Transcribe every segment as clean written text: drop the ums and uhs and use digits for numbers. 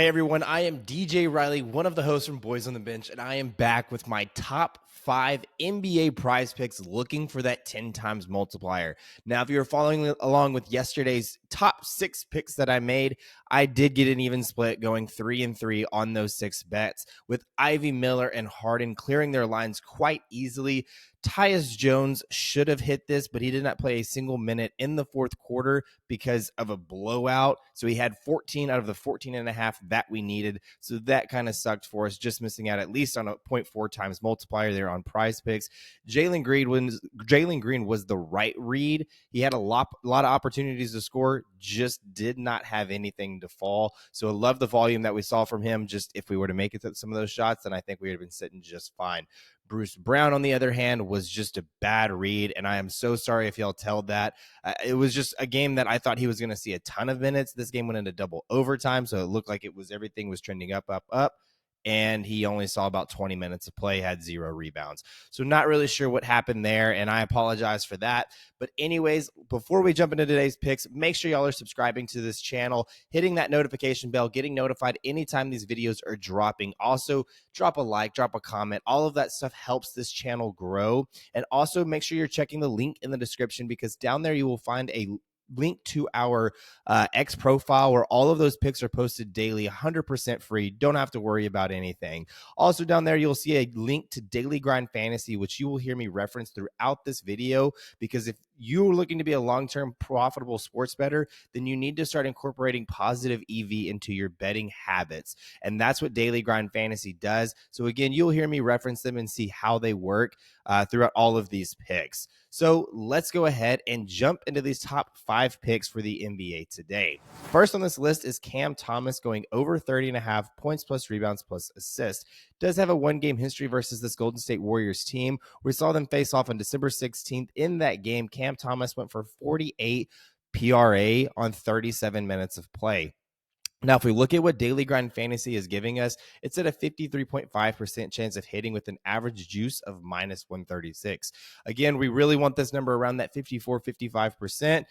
Hey everyone, I am DJ Riley, one of the hosts from Boys on the Bench, and I am back with my top 5 NBA prize picks looking for that 10 times multiplier. Now, if you're following along with yesterday's top 6 picks that I made, I did get an even split going 3-3 on those 6 bets, with Ivy Miller and Harden clearing their lines quite easily. Tyus Jones should have hit this, but he did not play a single minute in the fourth quarter because of a blowout. So he had 14 out of the 14 and a half that we needed. So that kind of sucked for us, just missing out at least on a 0.4 times multiplier there on PrizePicks. Jalen Green was the right read. He had a lot of opportunities to score, just did not have anything to fall. So I love the volume that we saw from him. Just if we were to make it to some of those shots, then I think we would have been sitting just fine. Bruce Brown, on the other hand, was just a bad read, and I am so sorry if y'all told that. It was just a game that I thought he was going to see a ton of minutes. This game went into double overtime, so it looked like everything was trending up, and he only saw about 20 minutes of play, had 0 rebounds. So not really sure what happened there, and I apologize for that. But anyways, before we jump into today's picks, make sure y'all are subscribing to this channel, hitting that notification bell, getting notified anytime these videos are dropping. Also, drop a like, drop a comment. All of that stuff helps this channel grow. And also make sure you're checking the link in the description, because down there you will find a link to our X profile where all of those picks are posted daily, 100% free. Don't have to worry about anything. Also down there, you'll see a link to Daily Grind Fantasy, which you will hear me reference throughout this video, because if you're looking to be a long-term profitable sports bettor, then you need to start incorporating positive EV into your betting habits. And that's what Daily Grind Fantasy does. So again, you'll hear me reference them and see how they work throughout all of these picks. So let's go ahead and jump into these top 5 picks for the NBA today. First on this list is Cam Thomas going over 30.5 points plus rebounds plus assists. Does have a 1-game history versus this Golden State Warriors team. We saw them face off on December 16th. In that game, Cam Thomas went for 48 PRA on 37 minutes of play. Now, if we look at what Daily Grind Fantasy is giving us, it's at a 53.5% chance of hitting with an average juice of minus 136. Again, we really want this number around that 55%.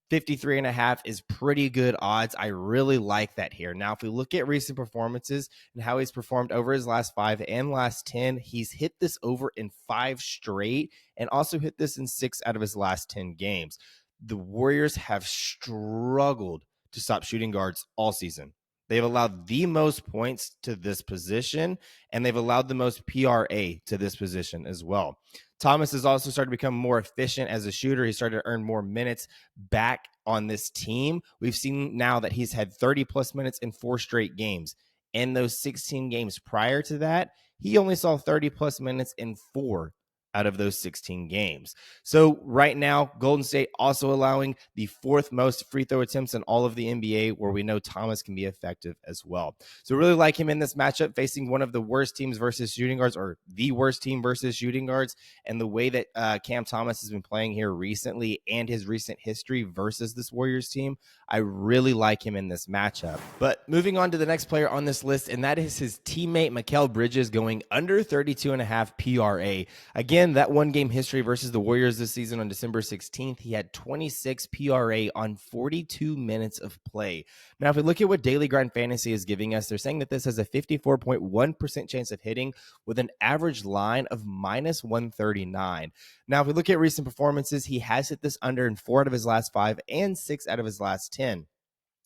53.5 is pretty good odds. I really like that here. Now, if we look at recent performances and how he's performed over his last 5 and last 10, he's hit this over in 5 straight and also hit this in 6 out of his last 10 games. The Warriors have struggled to stop shooting guards all season. They've allowed the most points to this position, and they've allowed the most PRA to this position as well. Thomas has also started to become more efficient as a shooter. He started to earn more minutes back on this team. We've seen now that he's had 30-plus minutes in 4 straight games. In those 16 games prior to that, he only saw 30-plus minutes in 4 out of those 16 games. So right now, Golden State also allowing the 4th most free throw attempts in all of the NBA, where we know Thomas can be effective as well. So really like him in this matchup, facing one of the worst teams versus shooting guards, or the worst team versus shooting guards. And the way that Cam Thomas has been playing here recently and his recent history versus this Warriors team, I really like him in this matchup. But moving on to the next player on this list, and that is his teammate Mikal Bridges going under 32.5 PRA. Again, that 1-game history versus the Warriors this season on December 16th, he had 26 PRA on 42 minutes of play. Now, if we look at what Daily Grind Fantasy is giving us, they're saying that this has a 54.1% chance of hitting with an average line of minus 139. Now, if we look at recent performances, he has hit this under in 4 out of his last 5 and 6 out of his last 10.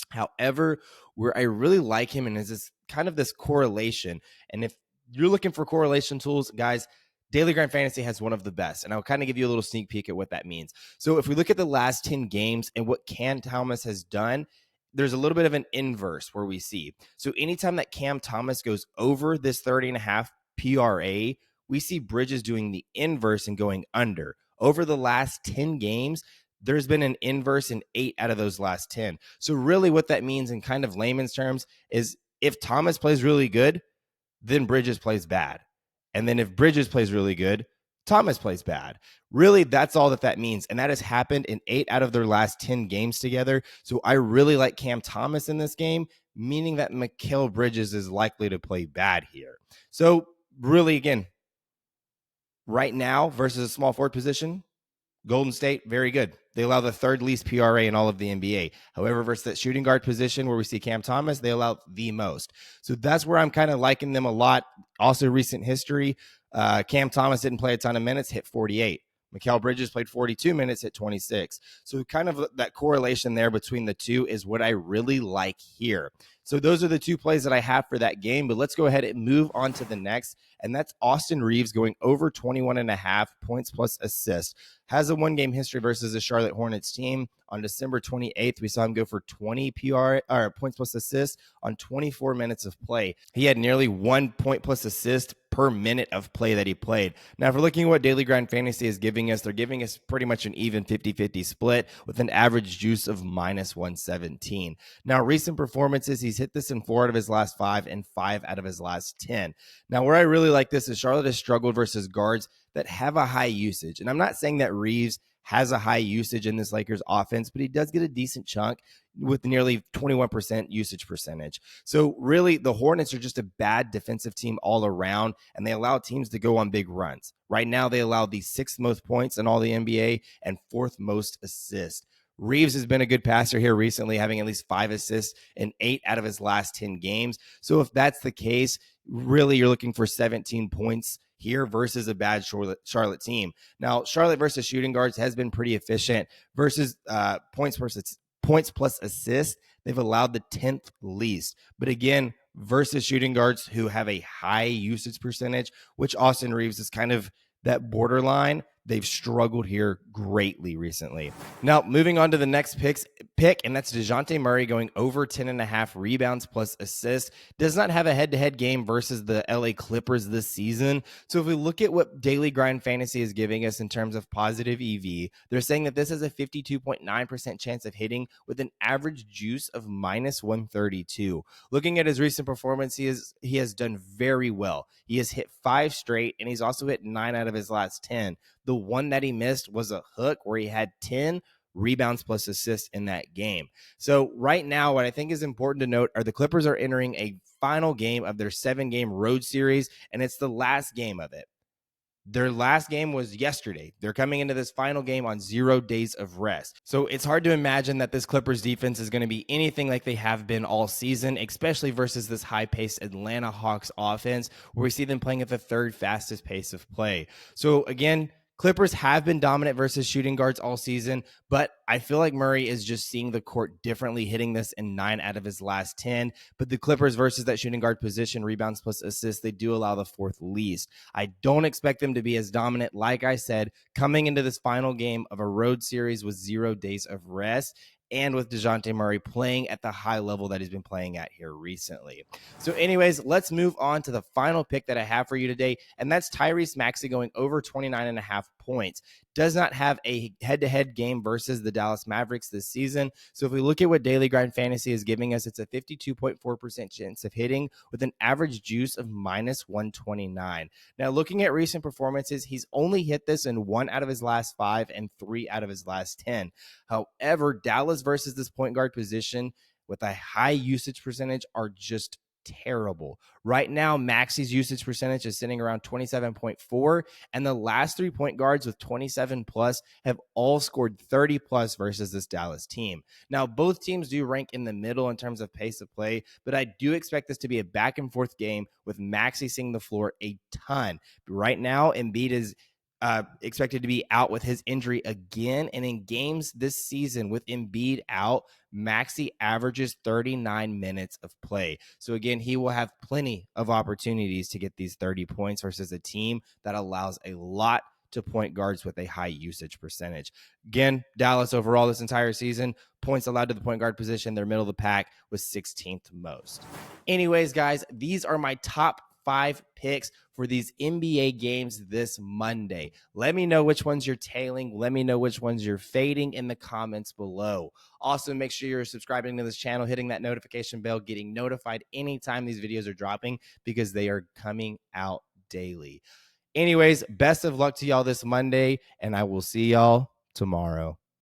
However, where I really like him and is this kind of this correlation, and if you're looking for correlation tools, guys, Daily Grind Fantasy has one of the best, and I'll kind of give you a little sneak peek at what that means. So if we look at the last 10 games and what Cam Thomas has done, there's a little bit of an inverse where we see. So anytime that Cam Thomas goes over this 30.5 PRA, we see Bridges doing the inverse and going under. Over the last 10 games, there's been an inverse in 8 out of those last 10. So really what that means in kind of layman's terms is if Thomas plays really good, then Bridges plays bad. And then if Bridges plays really good, Thomas plays bad. Really, that's all that means. And that has happened in 8 out of their last 10 games together. So I really like Cam Thomas in this game, meaning that Mikal Bridges is likely to play bad here. So really, again, right now versus a small forward position, Golden State, very good. They allow the third least PRA in all of the NBA. However, versus that shooting guard position where we see Cam Thomas, they allow the most. So that's where I'm kind of liking them a lot. Also, recent history, Cam Thomas didn't play a ton of minutes, hit 48. Mikal Bridges played 42 minutes, hit 26. So kind of that correlation there between the two is what I really like here. So those are the two plays that I have for that game, but let's go ahead and move on to the next, and that's Austin Reeves going over 21.5 points plus assists. Has a one-game history versus the Charlotte Hornets team. On December 28th, we saw him go for 20 points plus assists on 24 minutes of play. He had nearly 1 point plus assist per minute of play that he played. Now, if we're looking at what Daily Grind Fantasy is giving us, they're giving us pretty much an even 50-50 split with an average juice of minus 117. Now, recent performances, he's hit this in 4 out of his last 5 and 5 out of his last 10. Now, where I really like this is Charlotte has struggled versus guards that have a high usage. And I'm not saying that Reeves has a high usage in this Lakers offense, but he does get a decent chunk with nearly 21% usage percentage. So really, the Hornets are just a bad defensive team all around, and they allow teams to go on big runs. Right now, they allow the 6th most points in all the NBA and 4th most assists. Reeves has been a good passer here recently, having at least 5 assists in 8 out of his last 10 games. So if that's the case, really you're looking for 17 points here versus a bad Charlotte team. Now, Charlotte versus shooting guards has been pretty efficient versus points plus assists. They've allowed the 10th least. But again, versus shooting guards who have a high usage percentage, which Austin Reeves is kind of that borderline, they've struggled here greatly recently. Now, moving on to the next pick, and that's DeJounte Murray going over 10.5 rebounds plus assists. Does not have a head-to-head game versus the LA Clippers this season. So if we look at what Daily Grind Fantasy is giving us in terms of positive EV, they're saying that this has a 52.9% chance of hitting with an average juice of minus 132. Looking at his recent performance, he has done very well. He has hit 5 straight, and he's also hit 9 out of his last 10. The one that he missed was a hook where he had 10 rebounds plus assists in that game. So right now, what I think is important to note are the Clippers are entering a final game of their 7-game road series, and it's the last game of it. Their last game was yesterday. They're coming into this final game on 0 days of rest. So it's hard to imagine that this Clippers defense is going to be anything like they have been all season, especially versus this high-paced Atlanta Hawks offense, where we see them playing at the 3rd fastest pace of play. So again, Clippers have been dominant versus shooting guards all season, but I feel like Murray is just seeing the court differently, hitting this in 9 out of his last 10. But the Clippers versus that shooting guard position, rebounds plus assists, they do allow the 4th least. I don't expect them to be as dominant, like I said, coming into this final game of a road series with 0 days of rest, and with DeJounte Murray playing at the high level that he's been playing at here recently. So anyways, let's move on to the final pick that I have for you today, and that's Tyrese Maxey going over 29.5 points. Does not have a head-to-head game versus the Dallas Mavericks this season. So if we look at what Daily Grind Fantasy is giving us, it's a 52.4% chance of hitting with an average juice of minus 129. Now, looking at recent performances, he's only hit this in 1 out of his last 5 and 3 out of his last 10. However, Dallas versus this point guard position with a high usage percentage are just terrible. Right now, Maxey's usage percentage is sitting around 27.4, and the last 3 point guards with 27 plus have all scored 30 plus versus this Dallas team. Now, both teams do rank in the middle in terms of pace of play, but I do expect this to be a back and forth game with Maxey seeing the floor a ton. Right now, Embiid is expected to be out with his injury again. And in games this season with Embiid out, Maxey averages 39 minutes of play. So again, he will have plenty of opportunities to get these 30 points versus a team that allows a lot to point guards with a high usage percentage. Again, Dallas overall this entire season, points allowed to the point guard position, they're middle of the pack with 16th most. Anyways, guys, these are my top 5 picks for these NBA games this Monday. Let me know which ones you're tailing. Let me know which ones you're fading in the comments below. Also, make sure you're subscribing to this channel, hitting that notification bell, getting notified anytime these videos are dropping because they are coming out daily. Anyways, best of luck to y'all this Monday, and I will see y'all tomorrow.